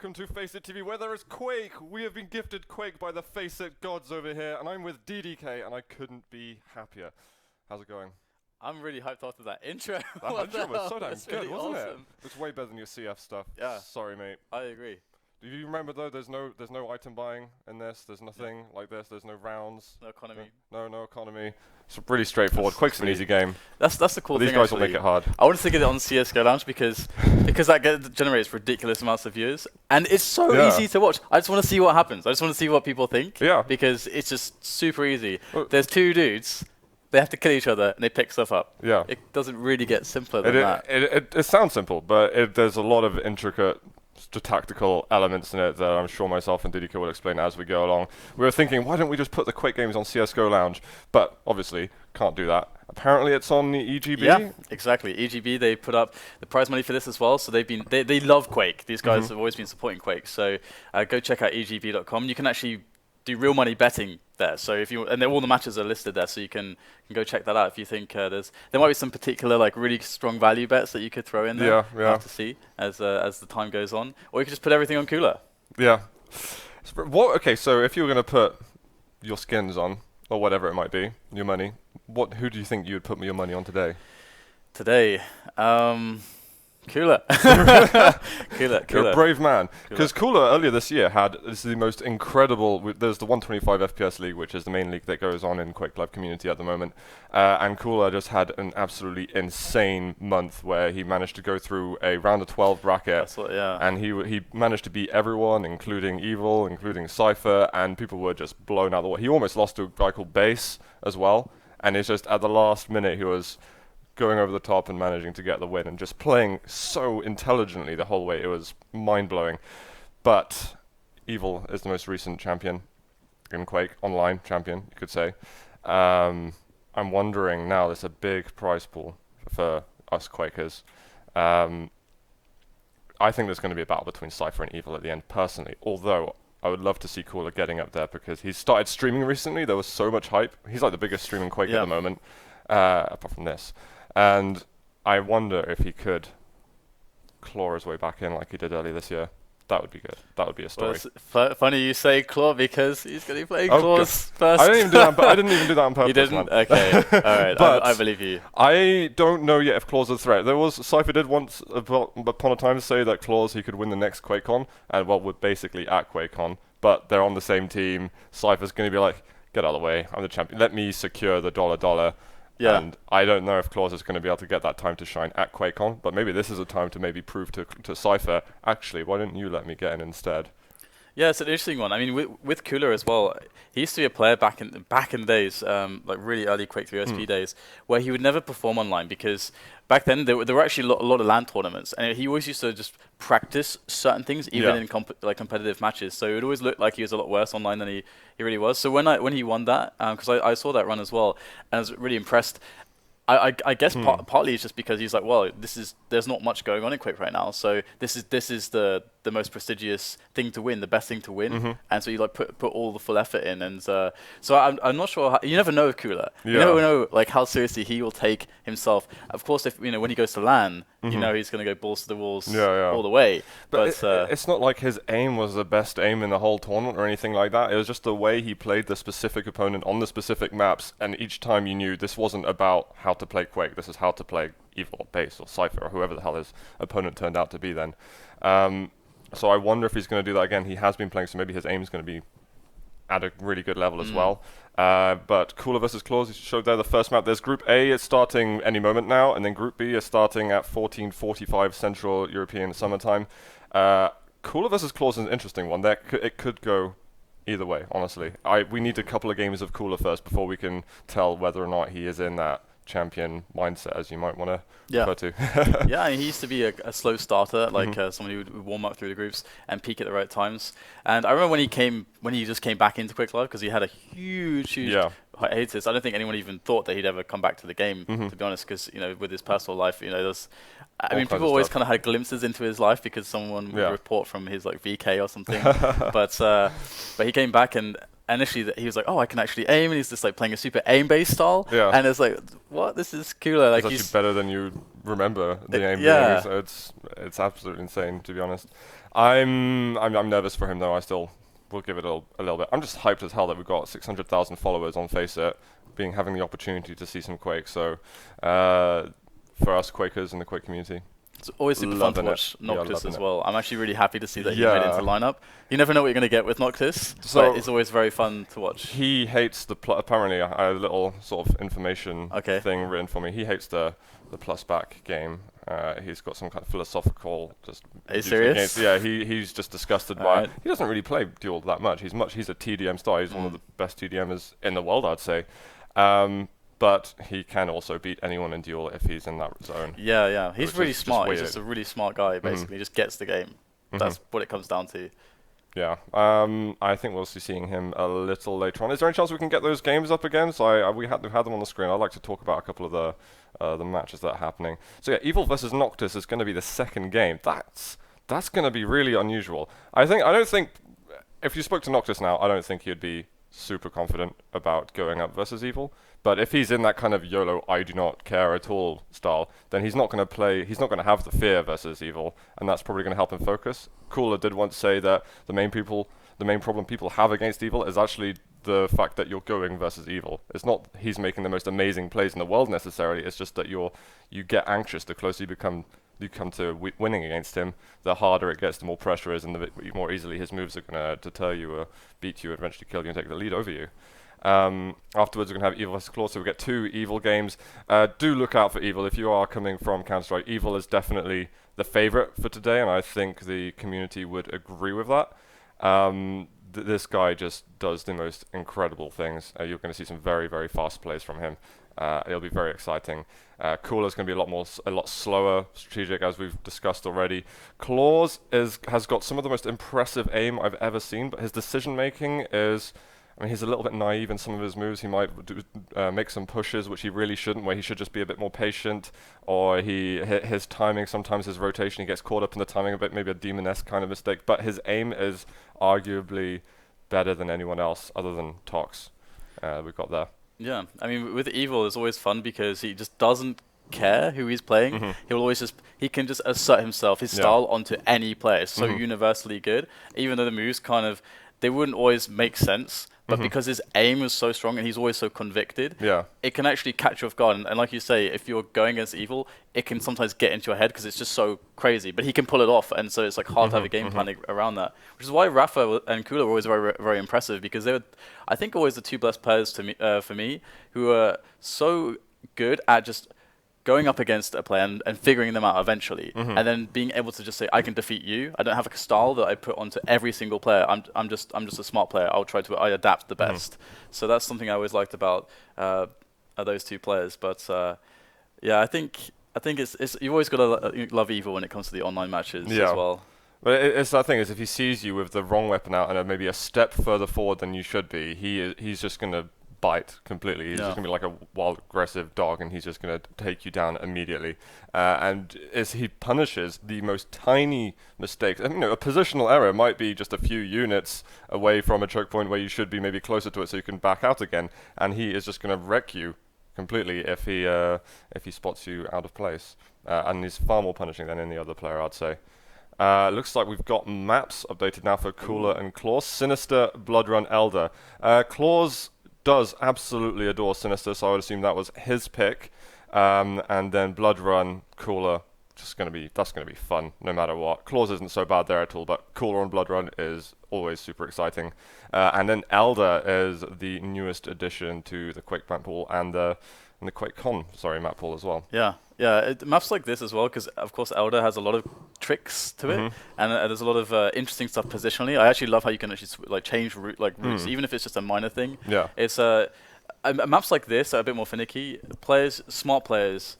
welcome to FACEIT TV, where there is Quake. We have been gifted Quake by the FACEIT gods over here, and I'm with DDK, and I couldn't be happier. How's it going? I'm really hyped after that intro. That intro was so damn That's good, really wasn't awesome. it? It's way better than your CF stuff. Yeah. Sorry, mate. I agree. Do you remember though? There's no item buying in this. There's nothing like this. There's no rounds. No economy. No economy. It's really straightforward. Quake's an easy game. That's the cool thing. These guys will make it hard. I wanted to get it on CS:GO Lounge because that generates ridiculous amounts of views, and it's so easy to watch. I just want to see what happens. I just want to see what people think. Yeah. Because it's just super easy. There's two dudes. They have to kill each other, and they pick stuff up. Yeah. It doesn't really get simpler than that. It sounds simple, but there's a lot of intricate tactical elements in it that I'm sure myself and DDK will explain as we go along. We were thinking, why don't we just put the Quake games on CSGO Lounge? But obviously, can't do that. Apparently, it's on the EGB. Yeah, exactly. EGB, they put up the prize money for this as well. So they love Quake. These guys have always been supporting Quake. So go check out egb.com. You can actually do real money betting there. So if you all the matches are listed there, so you can go check that out if you think there might be some particular like really strong value bets that you could throw in there. Yeah. We'll have to see as the time goes on, or you could just put everything on Cooler. Yeah. Okay, so if you were going to put your skins on or whatever it might be, your money, who do you think you would put your money on today? Today, Cooler. Cooler. You're a brave man. Because Cooler earlier this year this is the most incredible, there's the 125 FPS league, which is the main league that goes on in Quake Live community at the moment. And Cooler just had an absolutely insane month where he managed to go through a round of 12 bracket. And he managed to beat everyone, including Evil, including Cypher, and people were just blown out the water. He almost lost to a guy called Base as well. And it's just at the last minute he was going over the top and managing to get the win and just playing so intelligently the whole way. It was mind-blowing. But Evil is the most recent champion in Quake, online champion, you could say. I'm wondering now, there's a big prize pool for us Quakers. I think there's going to be a battle between Cypher and Evil at the end, personally, although I would love to see Cooler getting up there because he's started streaming recently. There was so much hype. He's like the biggest streaming Quake at the moment, apart from this. And I wonder if he could claw his way back in like he did earlier this year. That would be good. That would be a story. Well, it's funny you say Claw because he's going to be playing Clawz first. I didn't even do that on purpose. You didn't? Man. Okay. All right. But I believe you. I don't know yet if Clawz is a threat. Cypher did once upon a time say that Clawz, he could win the next Quakecon, and we're basically at Quakecon, but they're on the same team. Cypher's going to be like, get out of the way. I'm the champion. Let me secure the $. Yeah. And I don't know if Clawz is going to be able to get that time to shine at Quakecon, but maybe this is a time to maybe prove to Cypher, actually, why didn't you let me get in instead? Yeah, it's an interesting one. I mean, with Cooler as well, he used to be a player back in the days, like really early Quake 3 OSP days, where he would never perform online because back then there were actually a lot of LAN tournaments, and he always used to just practice certain things, even in competitive matches. So it would always look like he was a lot worse online than he really was. So when he won that, because I saw that run as well, and I was really impressed. I guess partly it's just because he's like, well, there's not much going on in Quake right now, so this is the most prestigious thing to win, the best thing to win, and so you like put all the full effort in, and so I'm not sure. You never know with Cooler. You never know like how seriously he will take himself. Of course, if when he goes to LAN, you know he's going to go balls to the walls all the way. But it's not like his aim was the best aim in the whole tournament or anything like that. It was just the way he played the specific opponent on the specific maps, and each time you knew this wasn't about how to play Quake. This is how to play Evil or Base or Cypher or whoever the hell his opponent turned out to be then. So I wonder if he's going to do that again. He has been playing, so maybe his aim is going to be at a really good level as well. But Cooler versus Clawz, you showed there the first map. There's Group A, it's starting any moment now, and then Group B is starting at 14:45 Central European Summertime. Cooler versus Clawz is an interesting one. It could go either way, honestly. We need a couple of games of Cooler first before we can tell whether or not he is in that champion mindset, as you might want to refer to. Yeah, he used to be a slow starter, like someone who would warm up through the groups and peak at the right times. And I remember when he just came back into Quake Live because he had a huge hiatus. I don't think anyone even thought that he'd ever come back to the game, to be honest, because with his personal life, I mean, people always kind of had glimpses into his life because someone would report from his like VK or something. but he came back and initially he was like, oh, I can actually aim, and he's just like playing a super aim-based style. And it's like, what? This is cooler. Like it's actually better than you remember the aim yeah. being. So it's absolutely insane, to be honest. I'm nervous for him though. I still will give it a little bit. I'm just hyped as hell that we've got 600,000 followers on FACEIT, having the opportunity to see some Quake. So for us Quakers in the Quake community, it's always super fun to watch Noctis as well. I'm actually really happy to see that he made it into the lineup. You never know what you're going to get with Noctis, so but it's always very fun to watch. He hates the apparently I had a little sort of information thing written for me. He hates the plus back game. He's got some kind of philosophical Are you serious? Yeah, he's just disgusted by it. He doesn't really play Duel that much. He's a TDM star. He's one of the best TDMers in the world, I'd say. But he can also beat anyone in Duel if he's in that zone. Yeah. He's really smart. He's just a really smart guy, basically. He just gets the game. That's what it comes down to. Yeah. I think we'll be seeing him a little later on. Is there any chance we can get those games up again? So we've had them on the screen. I'd like to talk about a couple of the matches that are happening. So yeah, Evil versus Noctis is going to be the second game. That's going to be really unusual. I don't think if you spoke to Noctis now, I don't think he'd be super confident about going up versus Evil. But if he's in that kind of YOLO, I do not care at all style, then he's not going to play. He's not going to have the fear versus Evil, and that's probably going to help him focus. Cooler did once say that the main problem people have against Evil is actually the fact that you're going versus Evil. It's not he's making the most amazing plays in the world necessarily. It's just that you get anxious the closer you come to winning against him. The harder it gets, the more pressure is, and the more easily his moves are going to deter you or beat you, eventually kill you, and take the lead over you. Afterwards, we're going to have Evil vs Clawz, so we get 2 Evil games. Do look out for Evil. If you are coming from Counter-Strike, Evil is definitely the favorite for today, and I think the community would agree with that. This guy just does the most incredible things. You're going to see some very, very fast plays from him. It'll be very exciting. Cooler's going to be a lot slower, strategic, as we've discussed already. Clawz has got some of the most impressive aim I've ever seen, but his decision-making is... I mean, he's a little bit naive in some of his moves. He might make some pushes, which he really shouldn't, where he should just be a bit more patient. Or his timing, sometimes his rotation, he gets caught up in the timing a bit, maybe a demon-esque kind of mistake. But his aim is arguably better than anyone else, other than Tox. We've got there. Yeah, I mean, with Evil, it's always fun because he just doesn't care who he's playing. He'll always he can just assert himself, his style, onto any player. It's so universally good, even though the moves they wouldn't always make sense. But because his aim is so strong and he's always so convicted, it can actually catch you off guard. And like you say, if you're going against Evil, it can sometimes get into your head because it's just so crazy. But he can pull it off, and so it's like hard to have a game plan around that. Which is why Rafa and Cooler were always very, very impressive, because they were, I think, always the 2 best players for me who are so good at just going up against a player and figuring them out eventually, and then being able to just say, I can defeat you. I don't have a style that I put onto every single player. I'm just a smart player. I adapt the best. So that's something I always liked about those 2 players. But yeah, I think it's you've always got to love Evil when it comes to the online matches as well. But it's that thing is, if he sees you with the wrong weapon out and maybe a step further forward than you should be, he's just gonna bite completely. He's just going to be like a wild, aggressive dog, and he's just going to take you down immediately. And as he punishes the most tiny mistakes, and, a positional error might be just a few units away from a choke point where you should be maybe closer to it so you can back out again, and he is just going to wreck you completely if he spots you out of place. And he's far more punishing than any other player, I'd say. Looks like we've got maps updated now for Cooler and Clawz. Sinister, Bloodrun, Elder. Clawz does absolutely adore Sinister, so I would assume that was his pick. And then Bloodrun, Cooler, that's going to be fun no matter what. Clawz isn't so bad there at all, but Cooler on Bloodrun is always super exciting. And then Elder is the newest addition to the Quake map pool and the Quakecon map pool as well. Yeah, maps like this as well, because of course Elder has a lot of tricks to it, and there's a lot of interesting stuff positionally. I actually love how you can actually change routes, even if it's just a minor thing. Yeah, it's maps like this are a bit more finicky. Smart players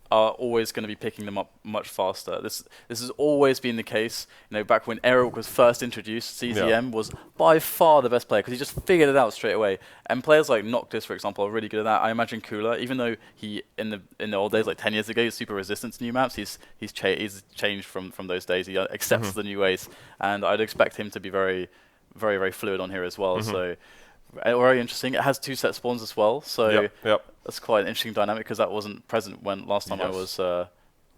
are always going to be picking them up much faster. This has always been the case. Back when Eric was first introduced, CTM was by far the best player because he just figured it out straight away. And players like Noctis, for example, are really good at that. I imagine Cooler, even though he in the old days, like 10 years ago, he was super resistant to new maps. He's changed from those days. He accepts the new ways, and I'd expect him to be very, very, very fluid on here as well. So. Very interesting. It has 2 set spawns as well, so that's quite an interesting dynamic because that wasn't present when last time I was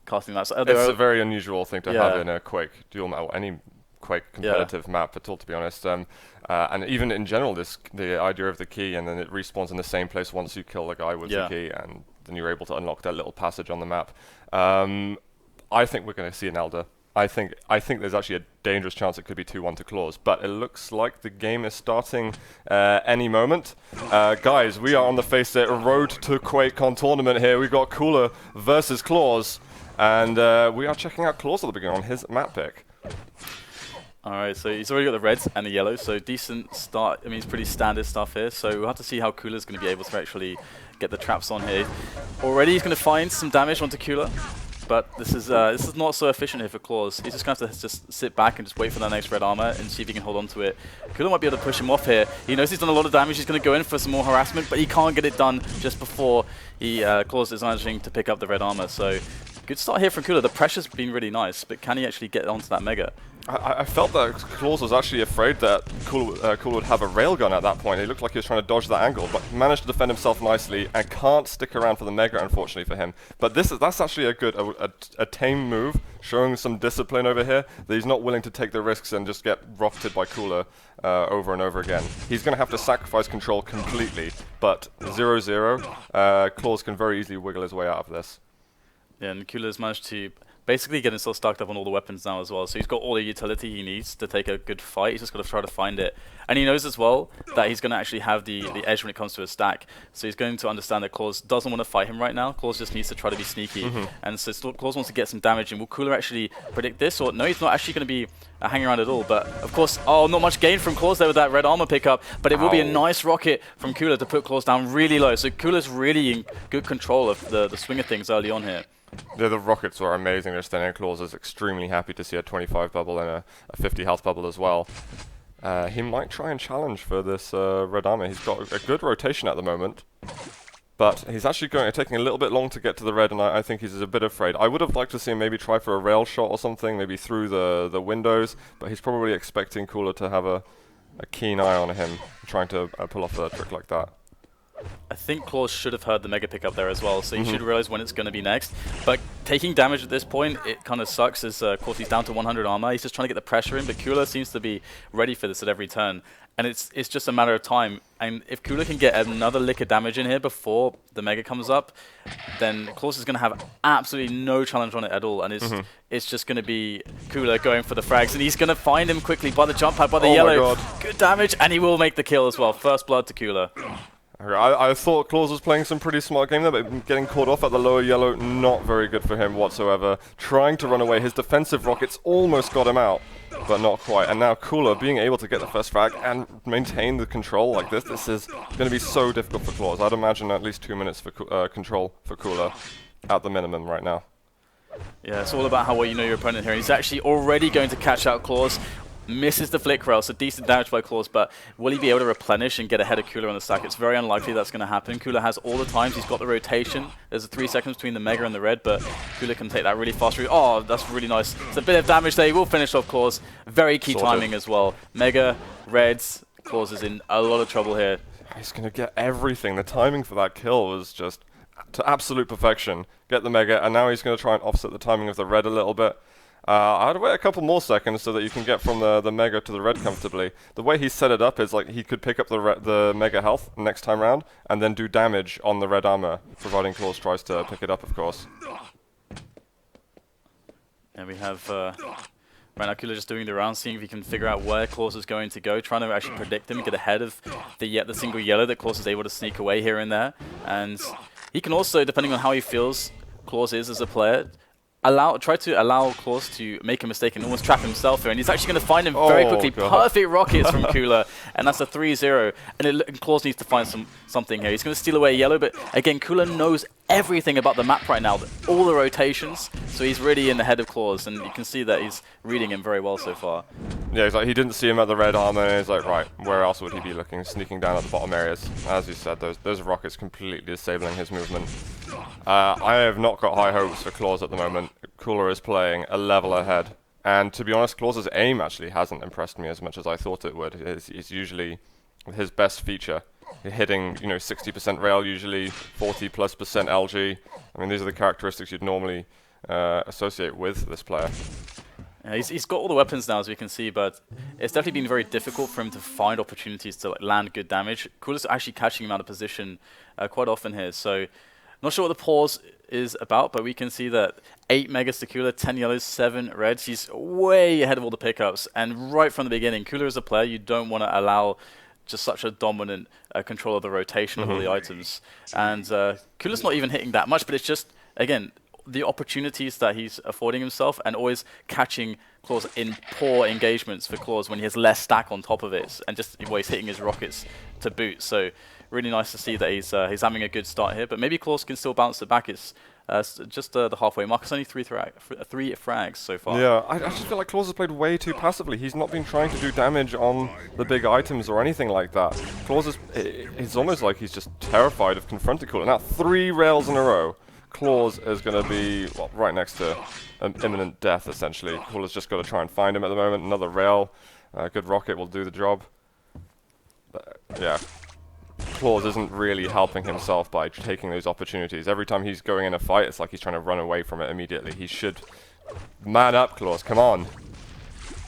casting that. So it's a very unusual thing to have in a Quake duel map, or any Quake competitive map at all, to be honest. And even in general, the idea of the key, and then it respawns in the same place once you kill the guy with the key, and then you're able to unlock that little passage on the map. I think we're going to see an Elder. I think there's actually a dangerous chance it could be 2-1 to Clawz, but it looks like the game is starting any moment. Guys, we are on the FACEIT Road to QuakeCon tournament here. We've got Cooler versus Clawz, and we are checking out Clawz at the beginning on his map pick. Alright, so he's already got the reds and the yellows, so decent start. I mean, it's pretty standard stuff here, so we'll have to see how Cooler's going to be able to actually get the traps on here. Already he's going to find some damage onto Cooler. But this is not so efficient here for Clawz. He's just going to have to just sit back and just wait for that next red armor and see if he can hold on to it. Cooler might be able to push him off here. He knows he's done a lot of damage. He's going to go in for some more harassment, but he can't get it done just before Clawz is managing to pick up the red armor. So good start here from Cooler. The pressure's been really nice, but can he actually get onto that Mega? I felt that Clawz was actually afraid that Cooler would have a railgun at that point. He looked like he was trying to dodge that angle, but managed to defend himself nicely and can't stick around for the Mega, unfortunately for him. But that's actually a good, a tame move, showing some discipline over here, that he's not willing to take the risks and just get rocketed by Cooler over and over again. He's going to have to sacrifice control completely, but 0-0, Clawz can very easily wiggle his way out of this. Yeah, and Cooler's managed to basically get himself stacked up on all the weapons now as well. So he's got all the utility he needs to take a good fight. He's just got to try to find it. And he knows as well that he's going to actually have the edge when it comes to his stack. So he's going to understand that Clawz doesn't want to fight him right now. Clawz just needs to try to be sneaky. And so Clawz wants to get some damage. And will Cooler actually predict this? Or no, he's not actually going to be hanging around at all. But of course, not much gain from Clawz there with that red armor pickup. But it will be a nice rocket from Cooler to put Clawz down really low. So Cooler's really in good control of the swing of things early on here. Yeah, the rockets are amazing. Just then, Clawz is extremely happy to see a 25 bubble and a 50 health bubble as well. He might try and challenge for this red armor. He's got a good rotation at the moment, but he's actually taking a little bit long to get to the red, and I think he's a bit afraid. I would have liked to see him maybe try for a rail shot or something, maybe through the windows, but he's probably expecting Cooler to have a keen eye on him, trying to pull off a trick like that. I think Clawz should have heard the Mega pick up there as well, so he should realize when it's going to be next. But taking damage at this point, it kind of sucks as of course he's down to 100 armor. He's just trying to get the pressure in, but Cooler seems to be ready for this at every turn. And it's just a matter of time. And if Cooler can get another lick of damage in here before the Mega comes up, then Clawz is going to have absolutely no challenge on it at all. And it's just going to be Cooler going for the frags. And he's going to find him quickly by the jump pad, by the yellow. Good damage, and he will make the kill as well. First blood to Cooler. I thought Clawz was playing some pretty smart game there, but getting caught off at the lower yellow, not very good for him whatsoever. Trying to run away, his defensive rockets almost got him out, but not quite. And now Cooler being able to get the first frag and maintain the control like this is going to be so difficult for Clawz. I'd imagine at least 2 minutes for control for Cooler at the minimum right now. Yeah, it's all about how well you know your opponent here. He's actually already going to catch out Clawz. Misses the flick rail, so decent damage by Clawz, but will he be able to replenish and get ahead of Cooler on the stack? It's very unlikely that's going to happen. Cooler has all the times. He's got the rotation. There's a 3 seconds between the Mega and the red, but Cooler can take that really fast route. Oh, that's really nice. It's a bit of damage there. He will finish off Clawz. Very key timing as well. Mega, reds, Clawz is in a lot of trouble here. He's going to get everything. The timing for that kill was just to absolute perfection. Get the Mega, and now he's going to try and offset the timing of the red a little bit. I'd wait a couple more seconds so that you can get from the Mega to the red comfortably. The way he set it up is like he could pick up the Mega health next time round and then do damage on the red armor, providing Clawz tries to pick it up, of course. And we have right now Cooler just doing the round, seeing if he can figure out where Clawz is going to go, trying to actually predict him, get ahead of the single yellow that Clawz is able to sneak away here and there. And he can also, depending on how he feels Clawz is as a player, try to allow Clawz to make a mistake and almost trap himself here, and he's actually going to find him very quickly. God. Perfect rockets from Cooler, and that's a 3-0. And Clawz needs to find something here. He's going to steal away yellow, but again, Cooler knows everything about the map right now, all the rotations, so he's really in the head of Clawz, and you can see that he's reading him very well so far. Yeah, he's like, he didn't see him at the red armor, and he's like, right, where else would he be looking? Sneaking down at the bottom areas. As you said, those rockets completely disabling his movement. I have not got high hopes for Clawz at the moment. Cooler is playing a level ahead. And to be honest, Clawz's aim actually hasn't impressed me as much as I thought it would. It's usually his best feature. Hitting, 60% rail usually, 40+% LG. I mean, these are the characteristics you'd normally associate with this player. Yeah, he's got all the weapons now, as we can see, but it's definitely been very difficult for him to find opportunities to like, land good damage. Quakecon actually catching him out of position quite often here, so not sure what the pause is about, but we can see that 8 megas to Quakecon, 10 yellows, 7 reds. He's way ahead of all the pickups, and right from the beginning, Quakecon is a player you don't want to allow just such a dominant control of the rotation of all the items. And Quakecon not even hitting that much, but it's just, again, the opportunities that he's affording himself and always catching Clawz in poor engagements for Clawz when he has less stack on top of it, and just he's hitting his rockets to boot. So really nice to see that he's having a good start here, but maybe Clawz can still bounce it back. It's just the halfway mark. It's only three frags so far. Yeah, I just feel like Clawz has played way too passively. He's not been trying to do damage on the big items or anything like that. Clawz it's almost like he's just terrified of confronting Quakecon. Now 3 rails in a row. Clawz is going to be right next to an imminent death, essentially. Quakecon just got to try and find him at the moment. Another rail. Good rocket will do the job. But, yeah. Clawz isn't really helping himself by taking those opportunities. Every time he's going in a fight, it's like he's trying to run away from it immediately. He should man up, Clawz. Come on.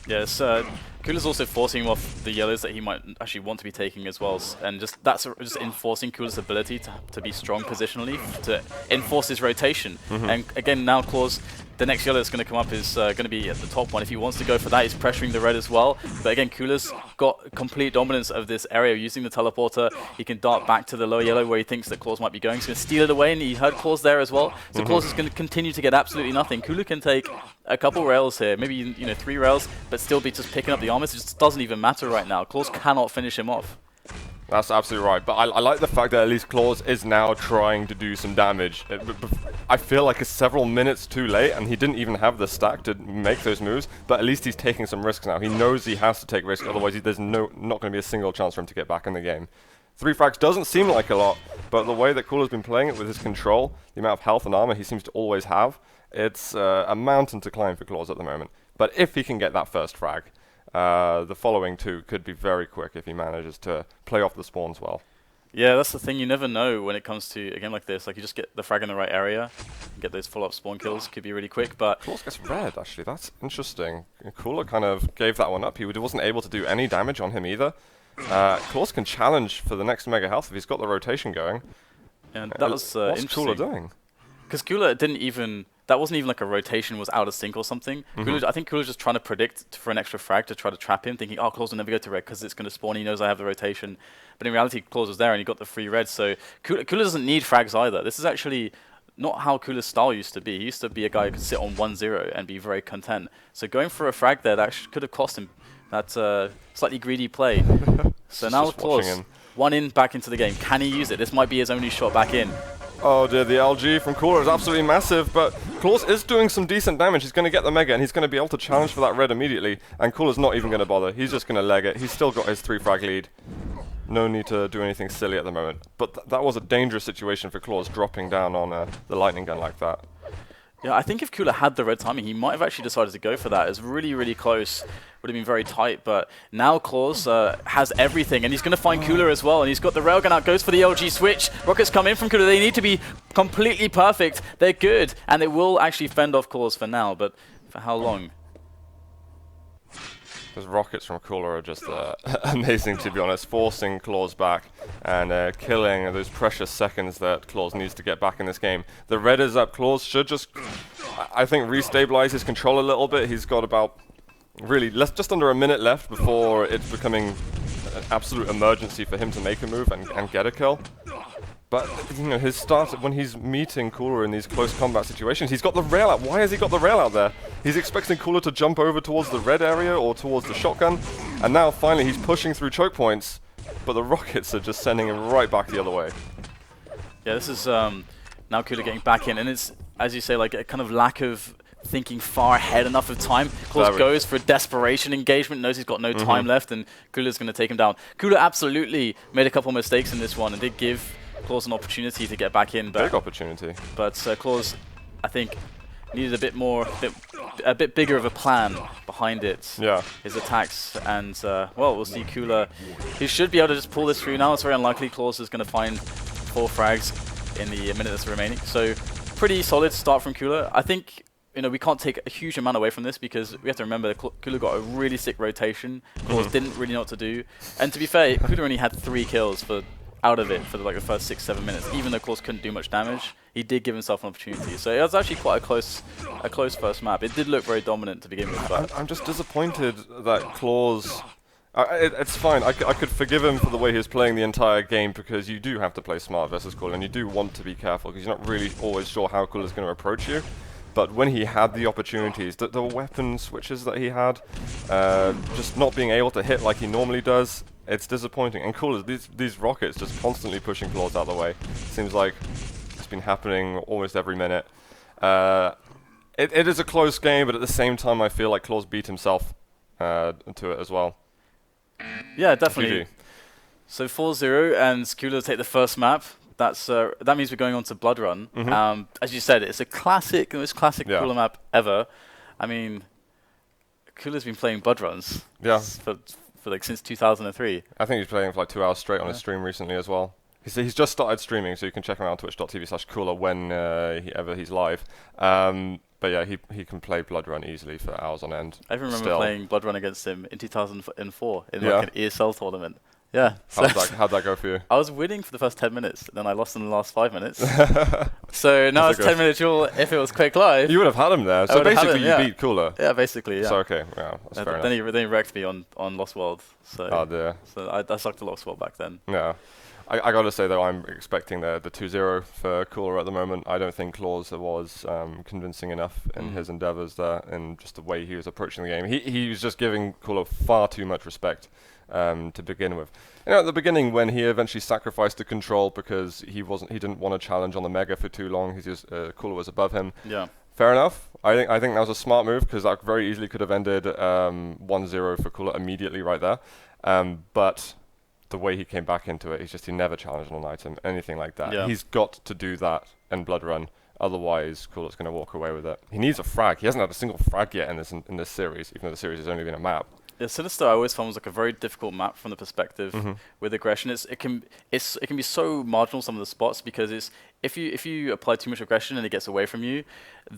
Yes, Quakecon also forcing him off the yellows that he might actually want to be taking as well, and that's just enforcing Quakecon's ability to be strong positionally, to enforce his rotation. And again, now Clawz, the next yellow that's going to come up is going to be at the top one. If he wants to go for that, he's pressuring the red as well. But again, Quakecon's got complete dominance of this area using the teleporter. He can dart back to the lower yellow where he thinks that Clawz might be going. He's going to steal it away, and he heard Clawz there as well. So Clawz is going to continue to get absolutely nothing. Quakecon can take a couple rails here, maybe 3 rails, but still be just picking up the armors. It just doesn't even matter right now. Clawz cannot finish him off. That's absolutely right, but I like the fact that at least Clawz is now trying to do some damage. I feel like it's several minutes too late, and he didn't even have the stack to make those moves, but at least he's taking some risks now. He knows he has to take risks, otherwise there's not going to be a single chance for him to get back in the game. 3 frags doesn't seem like a lot, but the way that Quakecon has been playing it with his control, the amount of health and armor he seems to always have, it's a mountain to climb for Clawz at the moment. But if he can get that first frag, the following 2 could be very quick if he manages to play off the spawns well. Yeah, that's the thing. You never know when it comes to a game like this. Like, you just get the frag in the right area, get those follow-up spawn kills. Could be really quick, but Clawz gets red, actually. That's interesting. Quakecon kind of gave that one up. He wasn't able to do any damage on him either. Clawz can challenge for the next mega health if he's got the rotation going. And that was what's interesting. Quakecon doing? Because Quakecon didn't even... That wasn't even like a rotation was out of sync or something. I think Quakecon was just trying to predict for an extra frag to try to trap him, thinking, oh, Clawz will never go to red because it's going to spawn. He knows I have the rotation. But in reality, Clawz was there and he got the free red. So Quakecon doesn't need frags either. This is actually not how Quakecon's style used to be. He used to be a guy who could sit on 1-0 and be very content. So going for a frag there, that actually could have cost him that slightly greedy play. So now Clawz, 1 in, back into the game. Can he use it? This might be his only shot back in. Oh dear, the LG from Quakecon is absolutely massive, but Clawz is doing some decent damage. He's going to get the mega, and he's going to be able to challenge for that red immediately, and Quakecon is not even going to bother. He's just going to leg it. He's still got his 3 frag lead. No need to do anything silly at the moment. But that was a dangerous situation for Clawz, dropping down on the lightning gun like that. Yeah, I think if Quakecon had the red timing, he might have actually decided to go for that. It was really, really close. Would have been very tight, but now Clawz has everything, and he's going to find Quakecon as well, and he's got the railgun out, goes for the LG switch. Rockets come in from Quakecon. They need to be completely perfect. They're good, and they will actually fend off Clawz for now, but for how long? Those rockets from Quakecon are just amazing, to be honest, forcing Clawz back and killing those precious seconds that Clawz needs to get back in this game. The red is up. Clawz should just, I think, restabilize his control a little bit. He's got about, really, just under a minute left before it's becoming an absolute emergency for him to make a move and get a kill. But, his start, when he's meeting Quakecon in these close combat situations, he's got the rail out. Why has he got the rail out there? He's expecting Quakecon to jump over towards the red area or towards the shotgun, and now finally he's pushing through choke points, but the rockets are just sending him right back the other way. Yeah, this is now Quakecon getting back in, and it's, as you say, like a kind of lack of thinking far ahead enough of time. Clawz goes for a desperation engagement, knows he's got no time left, and Quakecon is going to take him down. Quakecon absolutely made a couple mistakes in this one and did give Clawz an opportunity to get back in. Big opportunity. But Clawz, I think, needed a bit bigger of a plan behind it. Yeah. His attacks, and well, we'll see Quakecon. He should be able to just pull this through now. It's very unlikely Clawz is going to find 4 frags in the minute that's remaining. So pretty solid start from Cooler. I think we can't take a huge amount away from this because we have to remember that Cooler got a really sick rotation. Clawz didn't really know what to do, and to be fair, Cooler only had 3 kills out of it for like the first 6-7 minutes. Even though Clawz couldn't do much damage, he did give himself an opportunity. So it was actually quite a close first map. It did look very dominant to begin with. But I'm just disappointed that Clawz. It's fine. I could forgive him for the way he was playing the entire game because you do have to play smart versus Cooler, and you do want to be careful because you're not really always sure how Cooler is going to approach you. But when he had the opportunities, the weapon switches that he had, just not being able to hit like he normally does, it's disappointing. And Cooler, these rockets just constantly pushing Clawz out of the way. Seems like it's been happening almost every minute. It is a close game, but at the same time, I feel like Clawz beat himself to it as well. Yeah, definitely. GG. So 4-0 and Cooler take the first map. That means we're going on to Blood Run. As you said, it's the most classic Cooler map ever. I mean, Cooler's been playing Blood Runs for like since 2003. I think he's playing for like 2 hours straight on his stream recently as well. He's just started streaming, so you can check him out on twitch.tv/Cooler when he's live. But yeah, he can play Blood Run easily for hours on end. I remember playing Blood Run against him in 2004 in like an ESL tournament. Yeah. How'd that go for you? I was winning for the first 10 minutes, then I lost in the last 5 minutes. So now it's 10-minute duel. If it was Quake Live, you would have had him there. So basically, you beat Cooler. Yeah, basically, yeah. So okay, yeah, that's fair enough. Then he wrecked me on Lost World. So, oh dear. So I sucked at Lost World back then. Yeah. I gotta say though, I'm expecting the 2-0 for Cooler at the moment. I don't think Clawz was convincing enough in his endeavors there, and just the way he was approaching the game. He was just giving Cooler far too much respect to begin with. At the beginning, when he eventually sacrificed the control because he didn't want to challenge on the Mega for too long. He just Cooler was above him. Yeah. Fair enough. I think that was a smart move because that very easily could have ended 1-0 for Cooler immediately right there. But the way he came back into it, he never challenged on an item, anything like that. Yeah. He's got to do that in Blood Run, otherwise Cooler's going to walk away with it. He needs a frag. He hasn't had a single frag yet in this series, even though the series has only been a map. Yeah, Sinister I always found was like a very difficult map from the perspective with aggression. It can be so marginal some of the spots because if you apply too much aggression and it gets away from you,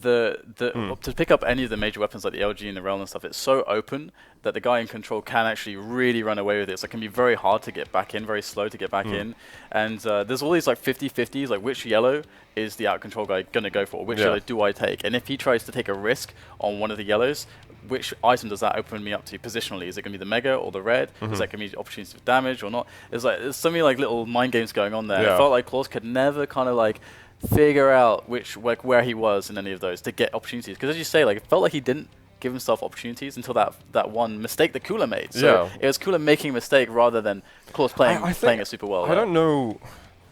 to pick up any of the major weapons like the LG and the Rail and stuff, it's so open that the guy in control can actually really run away with it. So it can be very hard to get back in, very slow to get back in. And there's all these like 50-50s, like which yellow is the out control guy gonna go for? Which yellow do I take? And if he tries to take a risk on one of the yellows, which item does that open me up to positionally? Is it going to be the Mega or the red? Is that going to be opportunities for damage or not? There's so many like little mind games going on there. Yeah. I felt like Clawz could never kind of like figure out where he was in any of those to get opportunities. Because as you say, like it felt like he didn't give himself opportunities until that one mistake that Cooler made. So it was Cooler making a mistake rather than Clawz playing it super well. I don't know.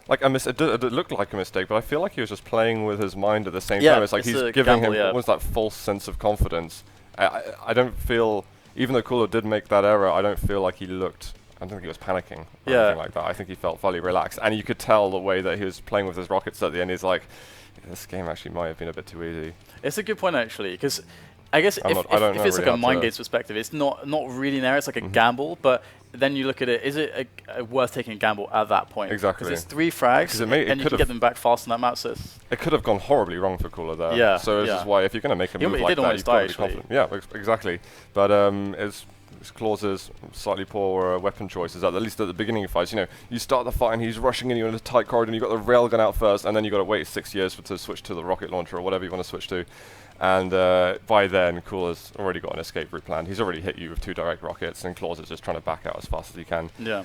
Like it looked like a mistake, but I feel like he was just playing with his mind at the same time. It's like he's giving him almost that false sense of confidence. I don't feel, even though Cooler did make that error, I don't feel like he looked, I don't think he was panicking or anything like that. I think he felt fairly relaxed. And you could tell the way that he was playing with his rockets at the end. He's like, this game actually might have been a bit too easy. It's a good point, actually, because I guess if it's like a mind games perspective, it's not really an error, it's like a gamble, but then you look at it, is it worth taking a gamble at that point? Exactly. Because it's 3 frags, and you can get them back fast on that map. So it could have gone horribly wrong for Cooler there. Yeah. So this is why if you're going to make a move like that, you've got to be confident. Yeah, exactly. But it's Clawz's slightly poor weapon choices, at least at the beginning of fights. You start the fight and he's rushing in you in a tight corridor, and you've got the railgun out first, and then you've got to wait 6 years to switch to the rocket launcher or whatever you want to switch to. And by then, Cooler's already got an escape route planned. He's already hit you with 2 direct rockets, and Clawz is just trying to back out as fast as he can. Yeah.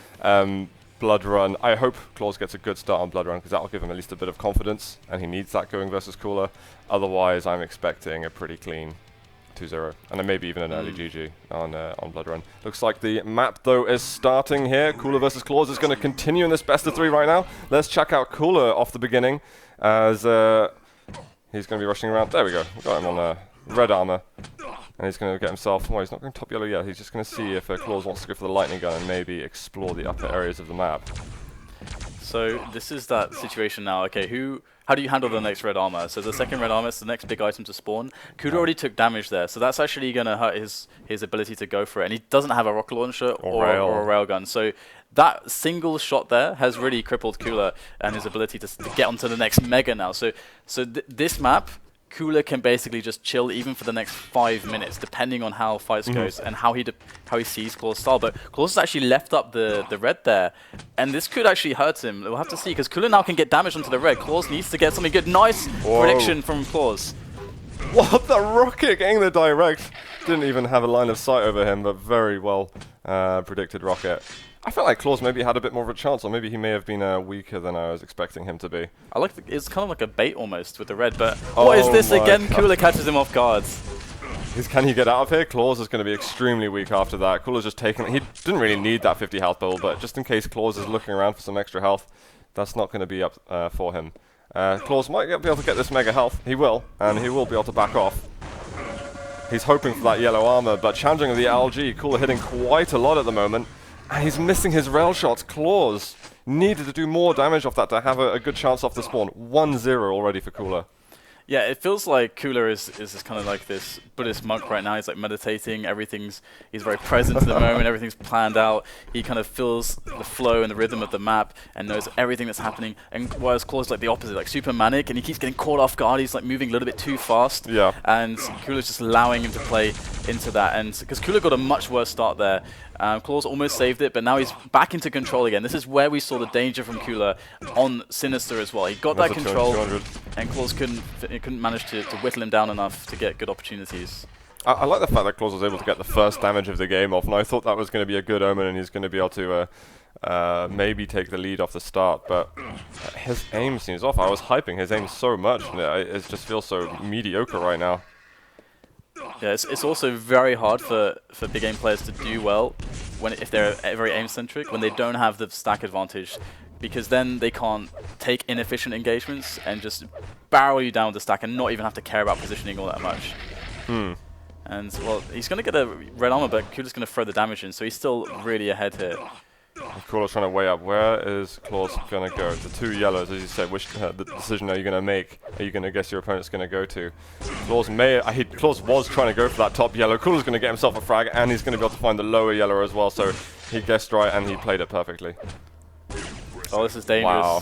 Blood Run. I hope Clawz gets a good start on Blood Run, because that will give him at least a bit of confidence, and he needs that going versus Cooler. Otherwise, I'm expecting a pretty clean 2-0, and then maybe even an early GG on Blood Run. Looks like the map, though, is starting here. Cooler versus Clawz is going to continue in this best of 3 right now. Let's check out Cooler off the beginning, as he's going to be rushing around. There we go. We got him on red armor. And he's going to get himself... Well, he's not going top yellow yet. He's just going to see if Clawz wants to go for the lightning gun and maybe explore the upper areas of the map. So this is that situation now. Okay, how do you handle the next red armor? So the second red armor is the next big item to spawn. Cooler already took damage there, so that's actually going to hurt his ability to go for it. And he doesn't have a rocket launcher or a railgun. So that single shot there has really crippled Cooler and his ability to get onto the next Mega now. So this map, Cooler can basically just chill even for the next 5 minutes, depending on how fights goes and how he sees Clawz style. But Clawz has actually left up the red there, and this could actually hurt him. We'll have to see, because Cooler now can get damage onto the red. Clawz needs to get something good. Nice prediction from Clawz. What the rocket getting the direct? Didn't even have a line of sight over him, but very well predicted rocket. I felt like Clawz maybe had a bit more of a chance, or maybe he may have been weaker than I was expecting him to be. I like it's kind of like a bait almost with the red, but what is this again? God. Cooler catches him off guards. Can he get out of here? Clawz is going to be extremely weak after that. Cooler's just taking. He didn't really need that 50 health build, but just in case Clawz is looking around for some extra health, that's not going to be up for him. Clawz might be able to get this mega health. He will, and he will be able to back off. He's hoping for that yellow armor, but challenging the LG. Cooler hitting quite a lot at the moment. And he's missing his rail shots. Clawz needed to do more damage off that to have a good chance off the spawn. 1-0 already for Cooler. Yeah, it feels like Cooler is kind of like this Buddhist monk right now. He's like meditating. He's very present in the moment. Everything's planned out. He kind of feels the flow and the rhythm of the map and knows everything that's happening. And whereas Clawz like the opposite, like super manic, and he keeps getting caught off guard. He's like moving a little bit too fast. Yeah. And Cooler's just allowing him to play into that. And because Cooler got a much worse start there. Clawz almost saved it, but now he's back into control again. This is where we saw the danger from Cooler on Sinister as well. He got that control, and Clawz couldn't manage to whittle him down enough to get good opportunities. I like the fact that Clawz was able to get the first damage of the game off, and I thought that was going to be a good omen, and he's going to be able to maybe take the lead off the start, but his aim seems off. I was hyping his aim so much, and it just feels so mediocre right now. Yeah, it's also very hard for big game players to do well if they're very aim-centric, when they don't have the stack advantage, because then they can't take inefficient engagements and just barrel you down with the stack and not even have to care about positioning all that much. And, well, he's going to get a red armor, but Cooler's going to throw the damage in, so he's still really ahead here. Cooler's trying to weigh up. Where is Clawz going to go? The two yellows, as you said, which the decision are you going to make? Are you going to guess your opponent's going to go to? Clawz was trying to go for that top yellow. Cooler's going to get himself a frag, and he's going to be able to find the lower yellow as well, so he guessed right, and he played it perfectly. Oh, this is dangerous. Wow.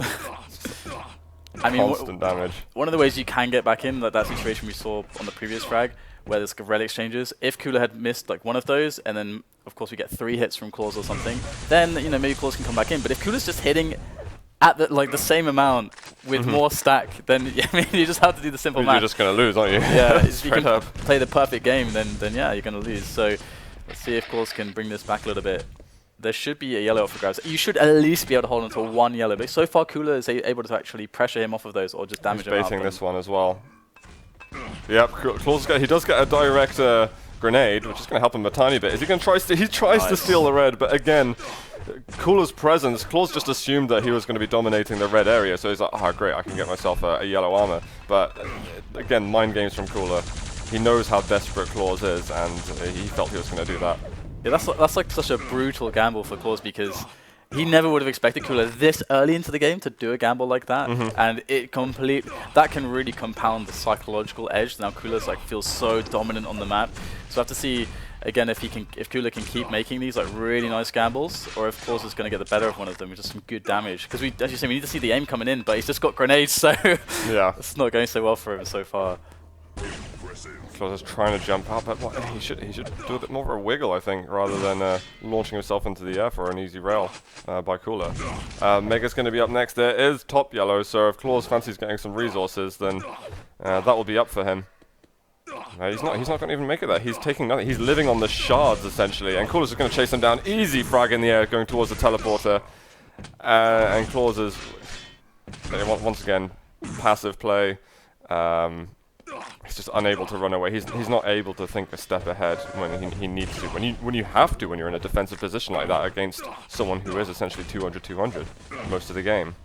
I mean, constant damage. One of the ways you can get back in, like that situation we saw on the previous frag, where there's red exchanges, if Cooler had missed like one of those, and then of course we get 3 hits from Clawz or something, then maybe Clawz can come back in. But if Cooler's just hitting at the same amount with more stack, then I mean you just have to do the simple math. You're just going to lose, aren't you? Yeah, if you can play the perfect game, then yeah, you're going to lose. So let's see if Clawz can bring this back a little bit. There should be a yellow up for grabs. You should at least be able to hold on to 1 yellow, but so far Cooler is able to actually pressure him off of those or just damage him out. He's baiting this one as well. Yep, Clawz he does get a direct grenade, which is going to help him a tiny bit. Is he going to try? He tries to steal the red, but again, Cooler's presence. Clawz just assumed that he was going to be dominating the red area, so he's like, oh great, I can get myself a yellow armor. But again, mind games from Cooler. He knows how desperate Clawz is, and he felt he was going to do that. Yeah, that's like such a brutal gamble for Clawz, because he never would have expected Cooler this early into the game to do a gamble like that, and that can really compound the psychological edge. Now Cooler's feels so dominant on the map, so I have to see again if Cooler can keep making these really nice gambles, or if Clawz is going to get the better of one of them with just some good damage. Because as you say, we need to see the aim coming in, but he's just got grenades, so yeah, it's not going so well for him so far. Clawz is trying to jump out, but he should do a bit more of a wiggle, I think, rather than launching himself into the air for an easy rail by Cooler. Mega's going to be up next. There is top yellow, so if Clawz fancies getting some resources, then that will be up for him. He's not going to even make it there. He's taking nothing. He's living on the shards, essentially, and Cooler's just going to chase him down. Easy frag in the air, going towards the teleporter. And Clawz is, once again, passive play. He's just unable to run away. He's not able to think a step ahead when he needs to. When you have to, when you're in a defensive position like that against someone who is essentially 200-200 most of the game.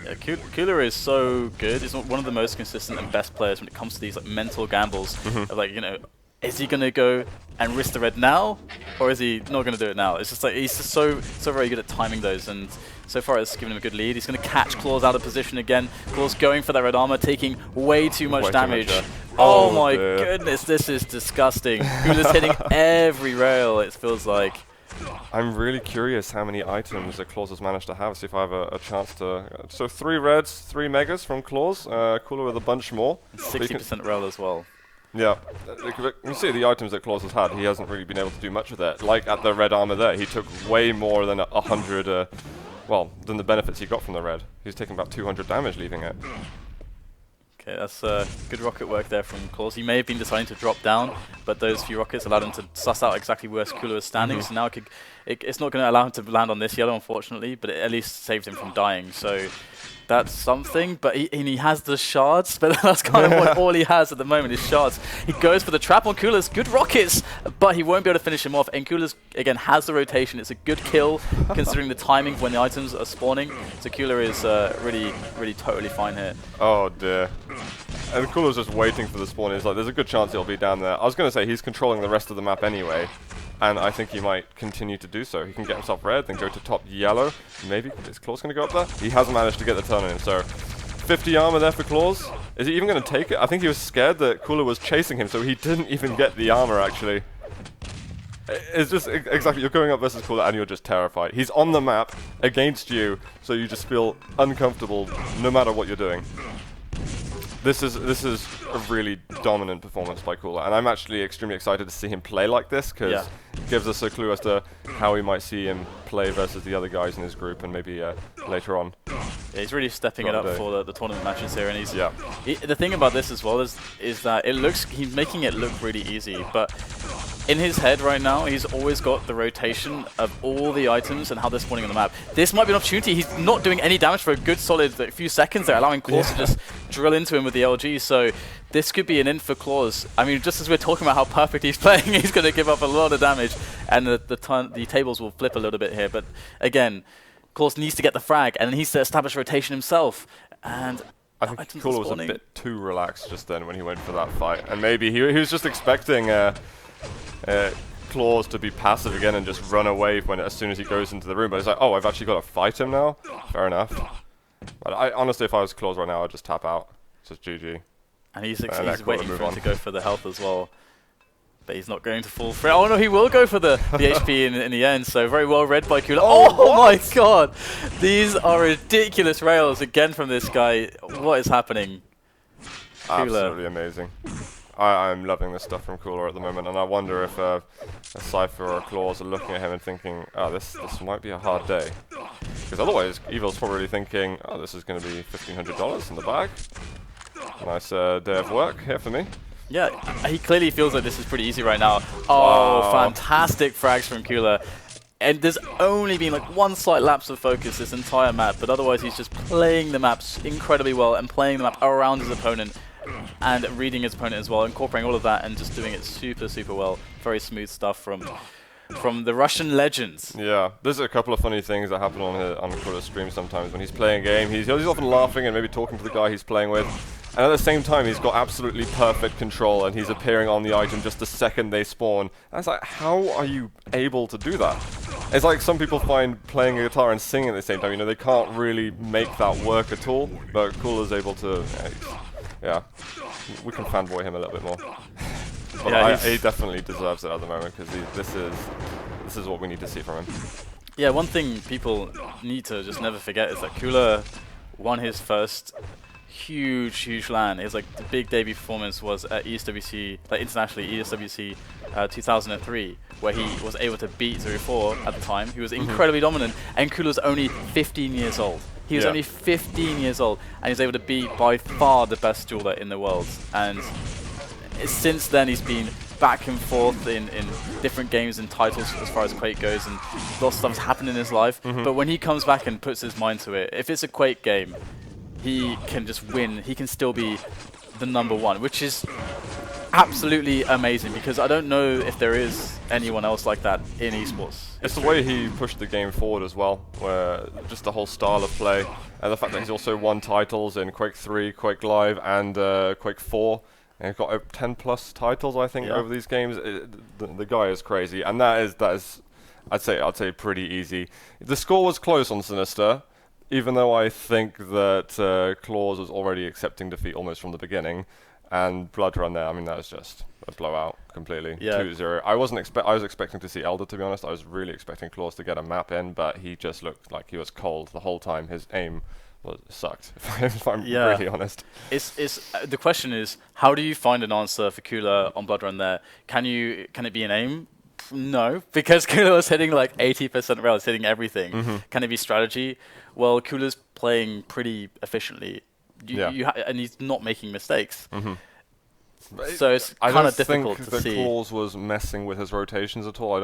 Yeah, Cooler is so good. He's one of the most consistent and best players when it comes to these mental gambles. Of, is he gonna go and risk the red now, or is he not gonna do it now? It's just he's just so very good at timing those, and so far it's given him a good lead. He's gonna catch Clawz out of position again. Clawz going for that red armor, taking way too much damage. Oh my goodness, this is disgusting. Cooler's hitting every rail, it feels like. I'm really curious how many items that Clawz has managed to have. See if I have a chance to. So 3 reds, 3 megas from Clawz. Cooler with a bunch more. 60% rel as well. Yeah, you can see the items that Clawz has had. He hasn't really been able to do much with it. Like at the red armor there, he took way more than 100. Well, than the benefits he got from the red. He's taking about 200 damage leaving it. Okay, that's good rocket work there from Clawz. He may have been deciding to drop down, but those few rockets allowed him to suss out exactly where Cooler is standing. So now it's not going to allow him to land on this yellow, unfortunately, but it at least saved him from dying. So that's something, but he has the shards, but that's kind of all he has at the moment is shards. He goes for the trap on Cooler's, good rockets, but he won't be able to finish him off. And Cooler's, again, has the rotation. It's a good kill, considering the timing of when the items are spawning. So Cooler is really totally fine here. Oh dear. And Cooler's just waiting for the spawn. He's like, there's a good chance he'll be down there. I was going to say, he's controlling the rest of the map anyway. And I think he might continue to do so. He can get himself red, then go to top yellow. Maybe is Clawz going to go up there? He hasn't managed to get the turn on him, so 50 armor there for Clawz. Is he even going to take it? I think he was scared that Cooler was chasing him, so he didn't even get the armor, actually. It's just exactly, you're going up versus Cooler and you're just terrified. He's on the map against you, so you just feel uncomfortable no matter what you're doing. This is a really dominant performance by Cooler, and I'm actually extremely excited to see him play like this, because it gives us a clue as to how we might see him play versus the other guys in his group, and maybe later on. Yeah, he's really stepping it up for the tournament matches here, and the thing about this as well is that he's making it look really easy, but in his head right now, he's always got the rotation of all the items and how they're spawning on the map. This might be an opportunity. He's not doing any damage for a good solid few seconds there, allowing Clawz to just drill into him with the LG. So this could be an in for Clawz. I mean, just as we're talking about how perfect he's playing, he's going to give up a lot of damage, and the tables will flip a little bit here. But again, Clawz needs to get the frag, and he needs to establish rotation himself. And I think Cooler was a bit too relaxed just then when he went for that fight, and maybe he was just expecting Clawz to be passive again and just run away as soon as he goes into the room. But it's like, oh, I've actually got to fight him now? Fair enough. But honestly, if I was Clawz right now, I'd just tap out. Just GG. And he's waiting for him to go for the health as well. But he's not going to fall for it. Oh no, he will go for the HP in the end. So very well read by Cooler. Oh my god! These are ridiculous rails again from this guy. What is happening? Absolutely amazing. I'm loving this stuff from Cooler at the moment, and I wonder if a Cypher or a Clawz are looking at him and thinking, oh, this might be a hard day. Because otherwise, Evil's probably thinking, oh, this is going to be $1,500 in the bag. Nice day of work here for me. Yeah, he clearly feels like this is pretty easy right now. Oh, wow. Fantastic frags from Cooler. And there's only been like one slight lapse of focus this entire map, but otherwise he's just playing the maps incredibly well and playing the map around his opponent and reading his opponent as well, incorporating all of that and just doing it super well. Very smooth stuff from the Russian legends. Yeah, there's a couple of funny things that happen on Cooler's stream sometimes. When he's playing a game, he's often laughing and maybe talking to the guy he's playing with. And at the same time, he's got absolutely perfect control, and he's appearing on the item just the second they spawn. And it's like, how are you able to do that? It's like some people find playing a guitar and singing at the same time, you know, they can't really make that work at all. But Cooler's able to, yeah, we can fanboy him a little bit more. But yeah, he definitely deserves it at the moment, because this is what we need to see from him. Yeah, one thing people need to just never forget is that Cooler won his first huge LAN. His like the big debut performance was at ESWC, like internationally ESWC 2003, where he was able to beat 0-4 at the time. He was incredibly dominant, and Cooler was only 15 years old. He was only 15 years old, and he was able to beat by far the best dueler in the world. And since then, he's been back and forth in different games and titles as far as Quake goes, and lots of stuff's happened in his life. But when he comes back and puts his mind to it, if it's a Quake game, he can just win. He can still be the #1, which is absolutely amazing, because I don't know if there is anyone else like that in esports. It's the way he pushed the game forward as well, where just the whole style of play, and the fact that he's also won titles in Quake 3, Quake Live, and Quake 4. And he's got 10+ titles, I think, over these games. The guy is crazy, and that is, I'd say pretty easy. The score was close on Sinister, even though I think that Clawz was already accepting defeat almost from the beginning, and Blood Run there, I mean, that was just a blowout completely. Yeah. 2-0. I was expecting to see Elder, to be honest. I was really expecting Clawz to get a map in, but he just looked like he was cold the whole time. His aim sucked, if I'm really honest. The question is, how do you find an answer for Cooler on Blood Run there? Can it be an aim? No, because Cooler was hitting like 80% rails, hitting everything. Can it be strategy? Well, Cooler's playing pretty efficiently, and he's not making mistakes. So it's kind of difficult to see. I don't think that Clawz was messing with his rotations at all.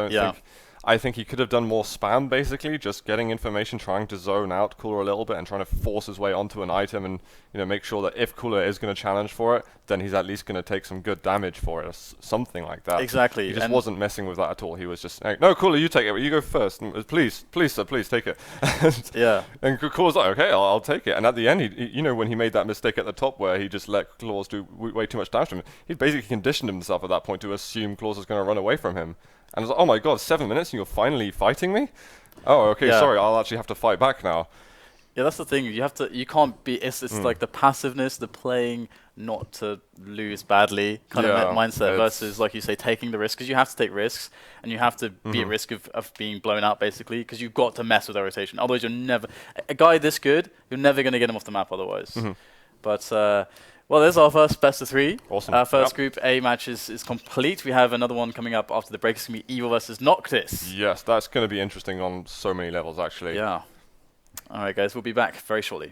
I think he could have done more spam, basically, just getting information, trying to zone out Cooler a little bit and trying to force his way onto an item and make sure that if Cooler is going to challenge for it, then he's at least going to take some good damage for it, or something like that. Exactly. He just wasn't messing with that at all. He was just like, no, Cooler, you take it. You go first. Please, sir, please take it. And Cooler's like, okay, I'll take it. And at the end, when he made that mistake at the top where he just let Clawz do way too much damage to him, he basically conditioned himself at that point to assume Clawz was going to run away from him. And I was like, oh my god, 7 minutes and you're finally fighting me? Oh, okay, sorry, I'll actually have to fight back now. Yeah, that's the thing. You can't be. It's like the passiveness, the playing not to lose badly kind of mindset versus, like you say, taking the risk, because you have to take risks and you have to be at risk of being blown out, basically, because you've got to mess with their rotation. Otherwise, you're never a guy this good. You're never going to get him off the map otherwise. But. Well, there's our first best of 3. Awesome. Our first Group A match is complete. We have another one coming up after the break. It's going to be Evil versus Noctis. Yes, that's going to be interesting on so many levels, actually. Yeah. All right, guys, we'll be back very shortly.